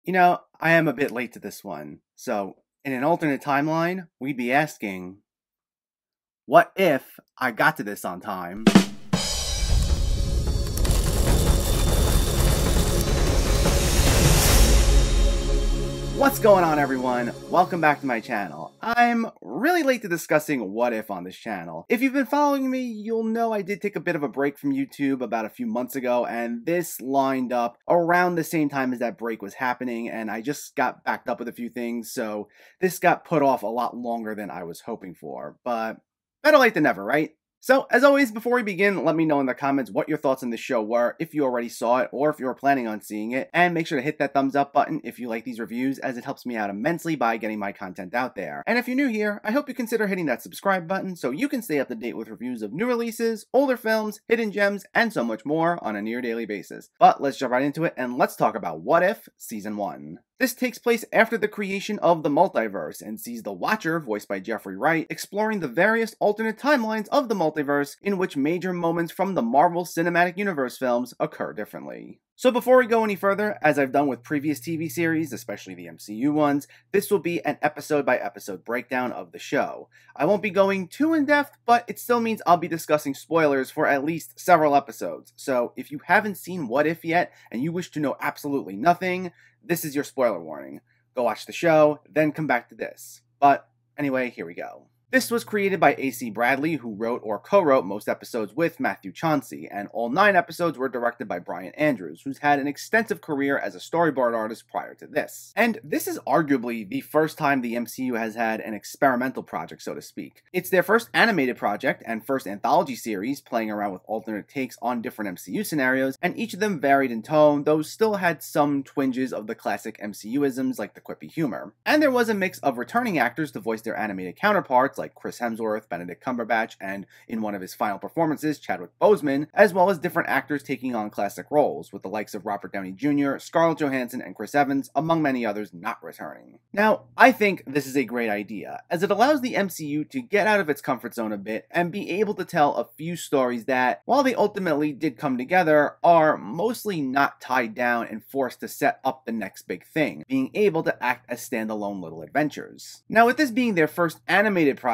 I am a bit late to this one. So, in an alternate timeline, we'd be asking, what if I got to this on time? What's going on, everyone? Welcome back to my channel. I'm really late to discussing what if on this channel. If you've been following me, you'll know I did take a bit of a break from YouTube about a few months ago, and this lined up around the same time as that break was happening, and I just got backed up with a few things, so this got put off a lot longer than I was hoping for, but better late than never, right? So, as always, before we begin, let me know in the comments what your thoughts on the show were, if you already saw it, or if you were planning on seeing it, and make sure to hit that thumbs up button if you like these reviews, as it helps me out immensely by getting my content out there. And if you're new here, I hope you consider hitting that subscribe button so you can stay up to date with reviews of new releases, older films, hidden gems, and so much more on a near daily basis. But let's jump right into it, and let's talk about What If Season 1. This takes place after the creation of the Multiverse and sees the Watcher, voiced by Jeffrey Wright, exploring the various alternate timelines of the multiverse in which major moments from the Marvel Cinematic Universe films occur differently. So before we go any further, as I've done with previous TV series, especially the MCU ones, this will be an episode-by-episode breakdown of the show. I won't be going too in-depth, but it still means I'll be discussing spoilers for at least several episodes. So if you haven't seen What If yet, and you wish to know absolutely nothing, this is your spoiler warning. Go watch the show, then come back to this. But anyway, here we go. This was created by A.C. Bradley, who wrote or co-wrote most episodes with Matthew Chauncey, and all 9 episodes were directed by Brian Andrews, who's had an extensive career as a storyboard artist prior to this. And this is arguably the first time the MCU has had an experimental project, so to speak. It's their first animated project and first anthology series, playing around with alternate takes on different MCU scenarios, and each of them varied in tone, though still had some twinges of the classic MCU-isms like the quippy humor. And there was a mix of returning actors to voice their animated counterparts, like Chris Hemsworth, Benedict Cumberbatch, and in one of his final performances, Chadwick Boseman, as well as different actors taking on classic roles, with the likes of Robert Downey Jr., Scarlett Johansson, and Chris Evans, among many others not returning. Now, I think this is a great idea, as it allows the MCU to get out of its comfort zone a bit and be able to tell a few stories that, while they ultimately did come together, are mostly not tied down and forced to set up the next big thing, being able to act as standalone little adventures. Now, with this being their first animated project,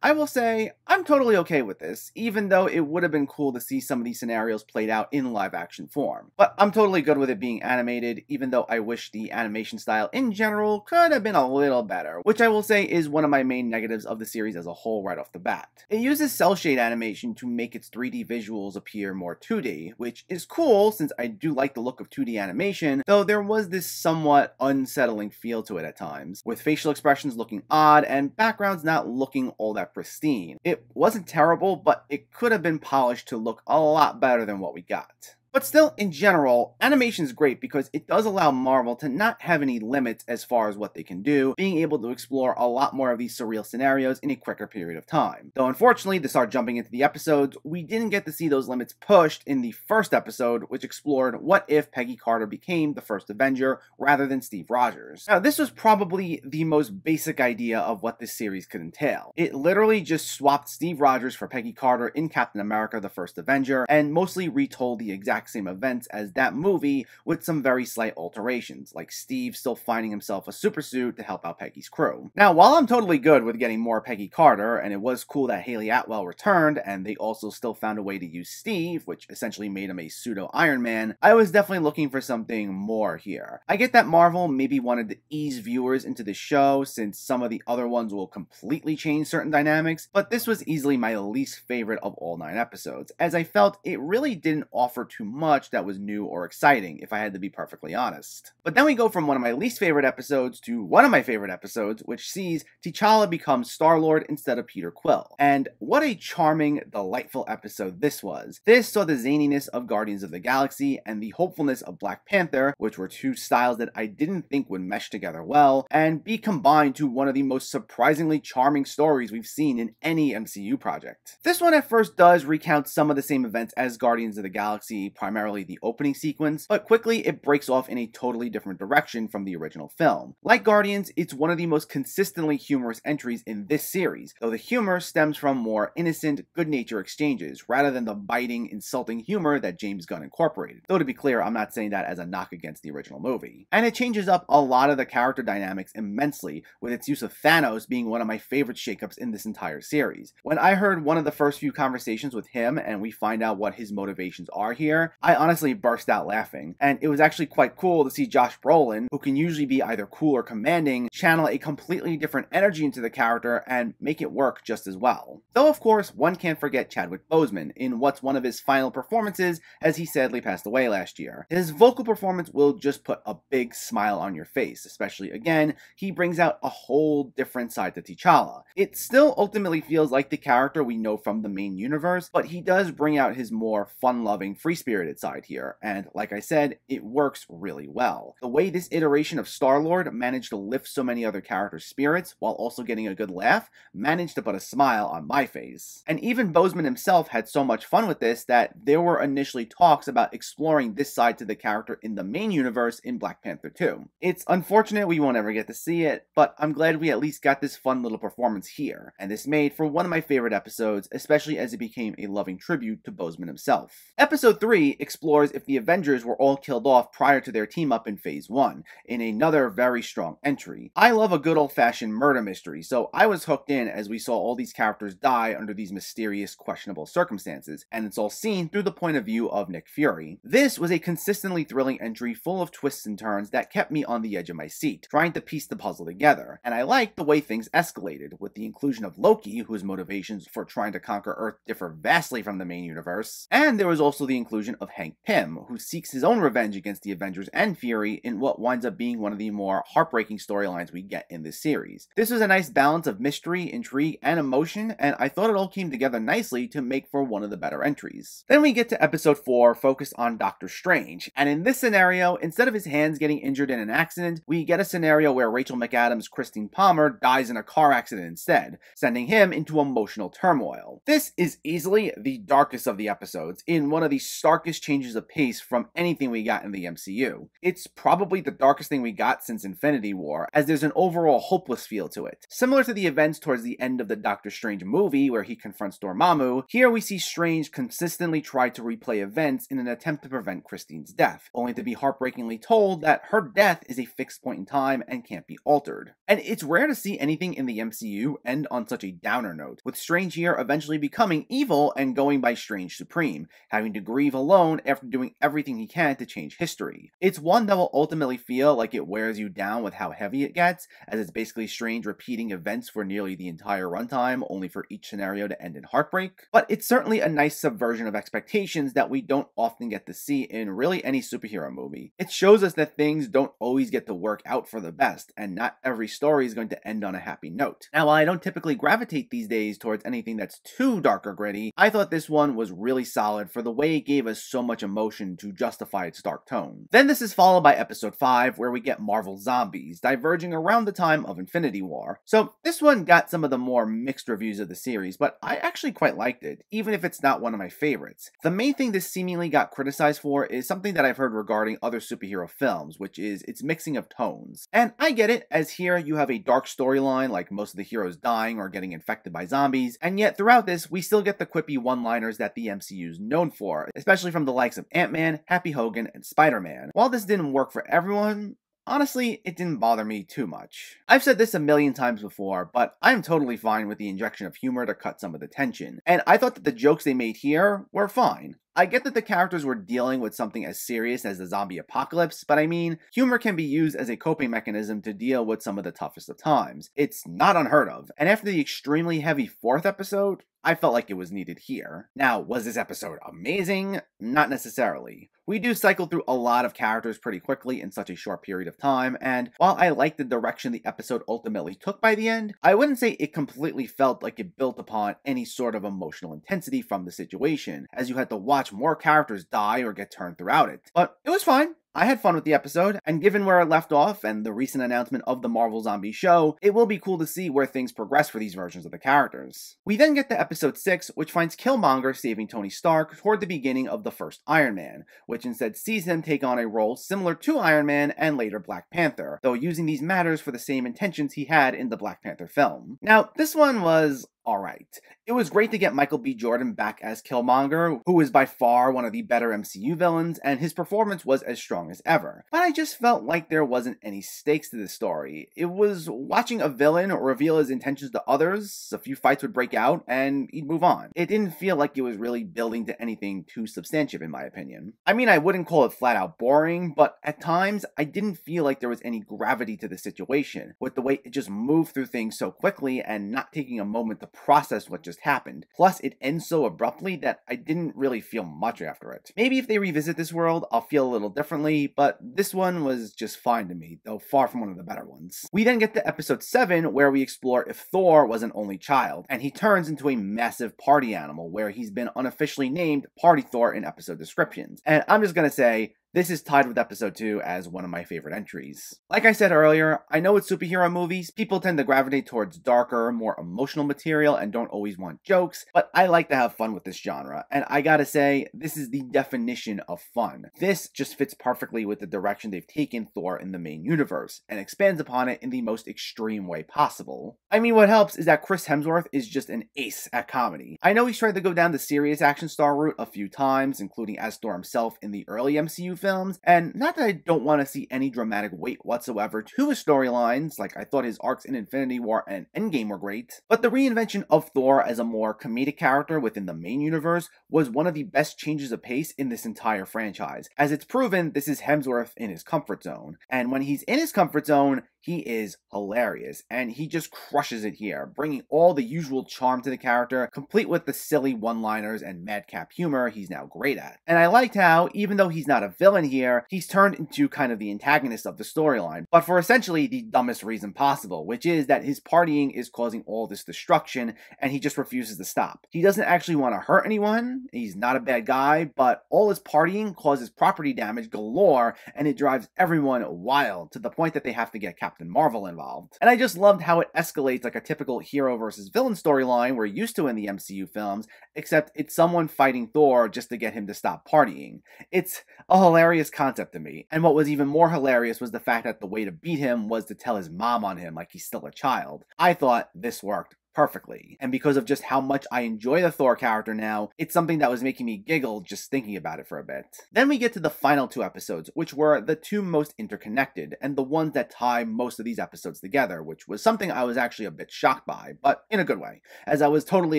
I will say I'm totally okay with this, even though it would have been cool to see some of these scenarios played out in live action form. But I'm totally good with it being animated, even though I wish the animation style in general could have been a little better, which I will say is one of my main negatives of the series as a whole right off the bat. It uses cell shade animation to make its 3D visuals appear more 2D, which is cool since I do like the look of 2D animation, though there was this somewhat unsettling feel to it at times, with facial expressions looking odd and backgrounds not looking all that pristine. It wasn't terrible, but it could have been polished to look a lot better than what we got. But still, in general, animation is great because it does allow Marvel to not have any limits as far as what they can do, being able to explore a lot more of these surreal scenarios in a quicker period of time. Though unfortunately, to start jumping into the episodes, we didn't get to see those limits pushed in the first episode, which explored what if Peggy Carter became the first Avenger rather than Steve Rogers. Now, this was probably the most basic idea of what this series could entail. It literally just swapped Steve Rogers for Peggy Carter in Captain America: The First Avenger, and mostly retold the exact same events as that movie with some very slight alterations, like Steve still finding himself a supersuit to help out Peggy's crew. Now, while I'm totally good with getting more Peggy Carter, and it was cool that Haley Atwell returned, and they also still found a way to use Steve, which essentially made him a pseudo-Iron Man, I was definitely looking for something more here. I get that Marvel maybe wanted to ease viewers into the show, since some of the other ones will completely change certain dynamics, but this was easily my least favorite of all 9 episodes, as I felt it really didn't offer too much that was new or exciting, if I had to be perfectly honest. But then we go from one of my least favorite episodes to one of my favorite episodes, which sees T'Challa become Star-Lord instead of Peter Quill. And what a charming, delightful episode this was. This saw the zaniness of Guardians of the Galaxy and the hopefulness of Black Panther, which were two styles that I didn't think would mesh together well, and be combined to one of the most surprisingly charming stories we've seen in any MCU project. This one at first does recount some of the same events as Guardians of the Galaxy, primarily the opening sequence, but quickly it breaks off in a totally different direction from the original film. Like Guardians, it's one of the most consistently humorous entries in this series, though the humor stems from more innocent, good-natured exchanges, rather than the biting, insulting humor that James Gunn incorporated. Though to be clear, I'm not saying that as a knock against the original movie. And it changes up a lot of the character dynamics immensely, with its use of Thanos being one of my favorite shakeups in this entire series. When I heard one of the first few conversations with him and we find out what his motivations are here, I honestly burst out laughing. And it was actually quite cool to see Josh Brolin, who can usually be either cool or commanding, channel a completely different energy into the character and make it work just as well. Though of course, one can't forget Chadwick Boseman in what's one of his final performances, as he sadly passed away last year. His vocal performance will just put a big smile on your face, especially again, he brings out a whole different side to T'Challa. It still ultimately feels like the character we know from the main universe, but he does bring out his more fun-loving, free-spirited side here, and like I said, it works really well. The way this iteration of Star-Lord managed to lift so many other characters' spirits while also getting a good laugh managed to put a smile on my face. And even Boseman himself had so much fun with this that there were initially talks about exploring this side to the character in the main universe in Black Panther 2. It's unfortunate we won't ever get to see it, but I'm glad we at least got this fun little performance here, and this made for one of my favorite episodes, especially as it became a loving tribute to Boseman himself. Episode 3 explores if the Avengers were all killed off prior to their team up in Phase 1, in another very strong entry. I love a good old-fashioned murder mystery, so I was hooked in as we saw all these characters die under these mysterious, questionable circumstances, and it's all seen through the point of view of Nick Fury. This was a consistently thrilling entry full of twists and turns that kept me on the edge of my seat, trying to piece the puzzle together, and I liked the way things escalated, with the inclusion of Loki, whose motivations for trying to conquer Earth differ vastly from the main universe, and there was also the inclusion of Hank Pym, who seeks his own revenge against the Avengers and Fury in what winds up being one of the more heartbreaking storylines we get in this series. This was a nice balance of mystery, intrigue, and emotion, and I thought it all came together nicely to make for one of the better entries. Then we get to episode 4, focused on Doctor Strange, and in this scenario, instead of his hands getting injured in an accident, we get a scenario where Rachel McAdams' Christine Palmer dies in a car accident instead, sending him into emotional turmoil. This is easily the darkest of the episodes, in one of the starkest changes of pace from anything we got in the MCU. It's probably the darkest thing we got since Infinity War, as there's an overall hopeless feel to it. Similar to the events towards the end of the Doctor Strange movie, where he confronts Dormammu, here we see Strange consistently try to replay events in an attempt to prevent Christine's death, only to be heartbreakingly told that her death is a fixed point in time and can't be altered. And it's rare to see anything in the MCU end on such a downer note, with Strange here eventually becoming evil and going by Strange Supreme, having to grieve alone after doing everything he can to change history. It's one that will ultimately feel like it wears you down with how heavy it gets, as it's basically Strange repeating events for nearly the entire runtime, only for each scenario to end in heartbreak. But it's certainly a nice subversion of expectations that we don't often get to see in really any superhero movie. It shows us that things don't always get to work out for the best, and not every story is going to end on a happy note. Now, while I don't typically gravitate these days towards anything that's too dark or gritty, I thought this one was really solid for the way it gave us so much emotion to justify its dark tone. Then this is followed by episode 5, where we get Marvel Zombies, diverging around the time of Infinity War. So this one got some of the more mixed reviews of the series, but I actually quite liked it, even if it's not one of my favorites. The main thing this seemingly got criticized for is something that I've heard regarding other superhero films, which is its mixing of tones. And I get it, as here you have a dark storyline like most of the heroes dying or getting infected by zombies, and yet throughout this we still get the quippy one-liners that the MCU is known for, especially from the likes of Ant-Man, Happy Hogan, and Spider-Man. While this didn't work for everyone, honestly, it didn't bother me too much. I've said this a million times before, but I'm totally fine with the injection of humor to cut some of the tension, and I thought that the jokes they made here were fine. I get that the characters were dealing with something as serious as the zombie apocalypse, but I mean, humor can be used as a coping mechanism to deal with some of the toughest of times. It's not unheard of, and after the extremely heavy 4th episode, I felt like it was needed here. Now, was this episode amazing? Not necessarily. We do cycle through a lot of characters pretty quickly in such a short period of time, and while I liked the direction the episode ultimately took by the end, I wouldn't say it completely felt like it built upon any sort of emotional intensity from the situation, as you had to watch more characters die or get turned throughout it. But it was fine. I had fun with the episode, and given where it left off and the recent announcement of the Marvel Zombie show, it will be cool to see where things progress for these versions of the characters. We then get to episode 6, which finds Killmonger saving Tony Stark toward the beginning of the first Iron Man, which instead sees him take on a role similar to Iron Man and later Black Panther, though using these matters for the same intentions he had in the Black Panther film. Now, this one was alright. It was great to get Michael B. Jordan back as Killmonger, who is by far one of the better MCU villains, and his performance was as strong as ever. But I just felt like there wasn't any stakes to this story. It was watching a villain reveal his intentions to others, a few fights would break out, and he'd move on. It didn't feel like it was really building to anything too substantive in my opinion. I mean, I wouldn't call it flat out boring, but at times, I didn't feel like there was any gravity to the situation, with the way it just moved through things so quickly and not taking a moment to process what just happened. Plus, it ends so abruptly that I didn't really feel much after it. Maybe if they revisit this world, I'll feel a little differently, but this one was just fine to me, though far from one of the better ones. We then get to episode 7, where we explore if Thor was an only child, and he turns into a massive party animal, where he's been unofficially named Party Thor in episode descriptions. And I'm just gonna say, this is tied with episode 2 as one of my favorite entries. Like I said earlier, I know with superhero movies, people tend to gravitate towards darker, more emotional material and don't always want jokes, but I like to have fun with this genre, and I gotta say, this is the definition of fun. This just fits perfectly with the direction they've taken Thor in the main universe, and expands upon it in the most extreme way possible. I mean, what helps is that Chris Hemsworth is just an ace at comedy. I know he's tried to go down the serious action star route a few times, including as Thor himself in the early MCU films, and not that I don't want to see any dramatic weight whatsoever to his storylines, like I thought his arcs in Infinity War and Endgame were great, but the reinvention of Thor as a more comedic character within the main universe was one of the best changes of pace in this entire franchise. As it's proven, this is Hemsworth in his comfort zone, and when he's in his comfort zone, he is hilarious, and he just crushes it here, bringing all the usual charm to the character, complete with the silly one-liners and madcap humor he's now great at. And I liked how, even though he's not a villain here, he's turned into kind of the antagonist of the storyline, but for essentially the dumbest reason possible, which is that his partying is causing all this destruction, and he just refuses to stop. He doesn't actually want to hurt anyone, he's not a bad guy, but all his partying causes property damage galore, and it drives everyone wild, to the point that they have to get Captain Marvel involved. And I just loved how it escalates like a typical hero versus villain storyline we're used to in the MCU films, except it's someone fighting Thor just to get him to stop partying. It's a hilarious concept to me, and what was even more hilarious was the fact that the way to beat him was to tell his mom on him like he's still a child. I thought this worked perfectly, and because of just how much I enjoy the Thor character now, it's something that was making me giggle just thinking about it for a bit. Then we get to the final 2 episodes, which were the 2 most interconnected, and the ones that tie most of these episodes together, which was something I was actually a bit shocked by, but in a good way, as I was totally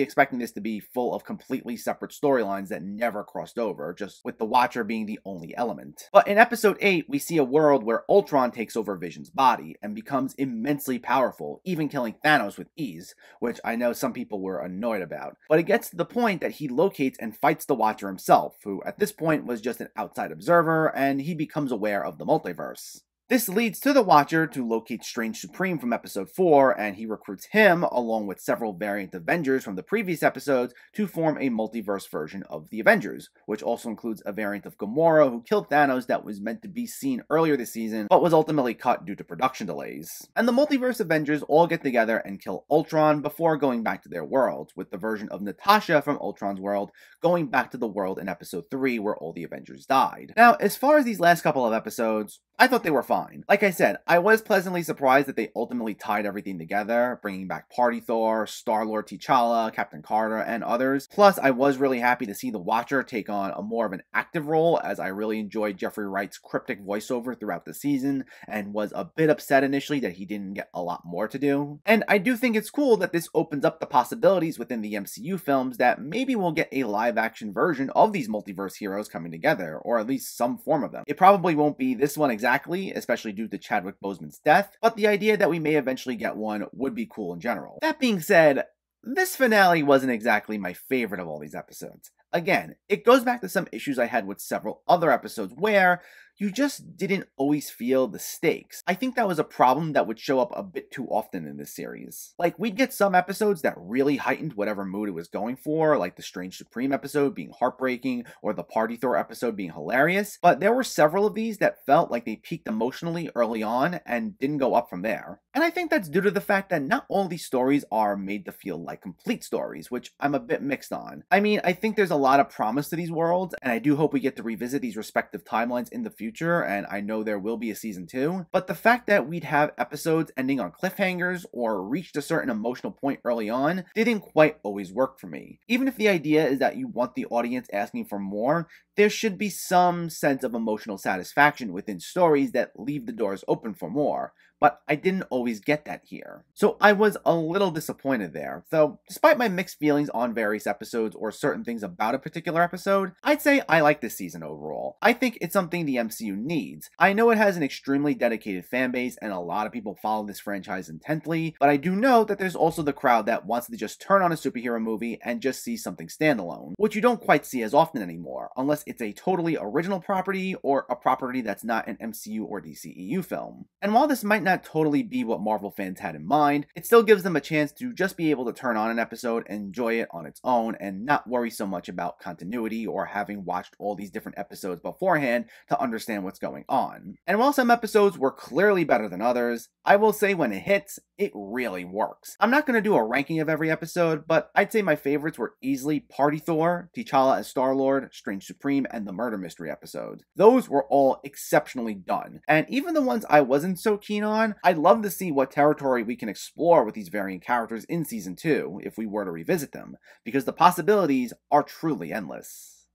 expecting this to be full of completely separate storylines that never crossed over, just with the Watcher being the only element. But in episode 8, we see a world where Ultron takes over Vision's body, and becomes immensely powerful, even killing Thanos with ease, which I know some people were annoyed about. But it gets to the point that he locates and fights the Watcher himself, who at this point was just an outside observer, and he becomes aware of the multiverse. This leads to the Watcher to locate Strange Supreme from episode 4, and he recruits him, along with several variant Avengers from the previous episodes, to form a multiverse version of the Avengers, which also includes a variant of Gamora who killed Thanos that was meant to be seen earlier this season, but was ultimately cut due to production delays. And the multiverse Avengers all get together and kill Ultron before going back to their worlds, with the version of Natasha from Ultron's world going back to the world in episode 3 where all the Avengers died. Now, as far as these last couple of episodes, I thought they were fine. Like I said, I was pleasantly surprised that they ultimately tied everything together, bringing back Party Thor, Star-Lord T'Challa, Captain Carter, and others. Plus, I was really happy to see the Watcher take on a more of an active role, as I really enjoyed Jeffrey Wright's cryptic voiceover throughout the season, and was a bit upset initially that he didn't get a lot more to do. And I do think it's cool that this opens up the possibilities within the MCU films that maybe we'll get a live-action version of these multiverse heroes coming together, or at least some form of them. It probably won't be this one exactly, especially due to Chadwick Boseman's death, but the idea that we may eventually get one would be cool in general. That being said, this finale wasn't exactly my favorite of all these episodes. Again, it goes back to some issues I had with several other episodes where you just didn't always feel the stakes. I think that was a problem that would show up a bit too often in this series. Like, we'd get some episodes that really heightened whatever mood it was going for, like the Strange Supreme episode being heartbreaking or the Party Thor episode being hilarious, but there were several of these that felt like they peaked emotionally early on and didn't go up from there. And I think that's due to the fact that not all these stories are made to feel like complete stories, which I'm a bit mixed on. I mean, I think there's a lot of promise to these worlds, and I do hope we get to revisit these respective timelines in the future, and I know there will be a season 2, but the fact that we'd have episodes ending on cliffhangers or reached a certain emotional point early on didn't quite always work for me. Even if the idea is that you want the audience asking for more, there should be some sense of emotional satisfaction within stories that leave the doors open for more, but I didn't always get that here. So I was a little disappointed there, though despite my mixed feelings on various episodes or certain things about a particular episode, I'd say I like this season overall. I think it's something the MCU needs. I know it has an extremely dedicated fan base and a lot of people follow this franchise intently, but I do know that there's also the crowd that wants to just turn on a superhero movie and just see something standalone, which you don't quite see as often anymore, unless it's a totally original property or a property that's not an MCU or DCEU film. And while this might not totally be what Marvel fans had in mind, it still gives them a chance to just be able to turn on an episode and enjoy it on its own and not worry so much about continuity or having watched all these different episodes beforehand to understand what's going on. And while some episodes were clearly better than others, I will say when it hits, it really works. I'm not going to do a ranking of every episode, but I'd say my favorites were easily Party Thor, T'Challa as Star-Lord, Strange Supreme, and the Murder Mystery episode. Those were all exceptionally done, and even the ones I wasn't so keen on, I'd love to see what territory we can explore with these variant characters in Season 2, if we were to revisit them, because the possibilities are truly endless.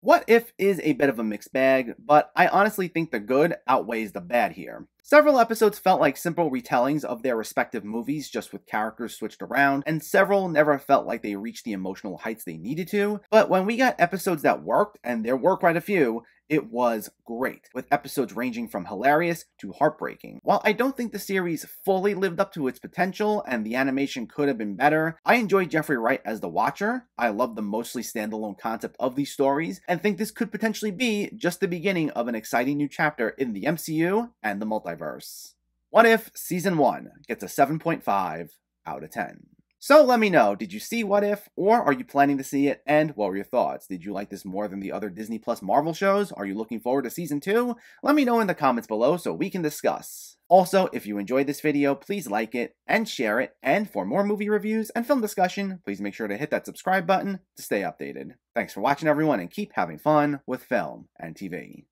What If is a bit of a mixed bag, but I honestly think the good outweighs the bad here. Several episodes felt like simple retellings of their respective movies, just with characters switched around, and several never felt like they reached the emotional heights they needed to, but when we got episodes that worked, and there were quite a few, it was great, with episodes ranging from hilarious to heartbreaking. While I don't think the series fully lived up to its potential and the animation could have been better, I enjoyed Jeffrey Wright as the Watcher. I love the mostly standalone concept of these stories, and think this could potentially be just the beginning of an exciting new chapter in the MCU and the Multiverse. What If Season 1 gets a 7.5 out of 10. So let me know, did you see What If, or are you planning to see it, and what were your thoughts? Did you like this more than the other Disney Plus Marvel shows? Are you looking forward to Season 2? Let me know in the comments below so we can discuss. Also, if you enjoyed this video, please like it and share it, and for more movie reviews and film discussion, please make sure to hit that subscribe button to stay updated. Thanks for watching everyone, and keep having fun with film and TV.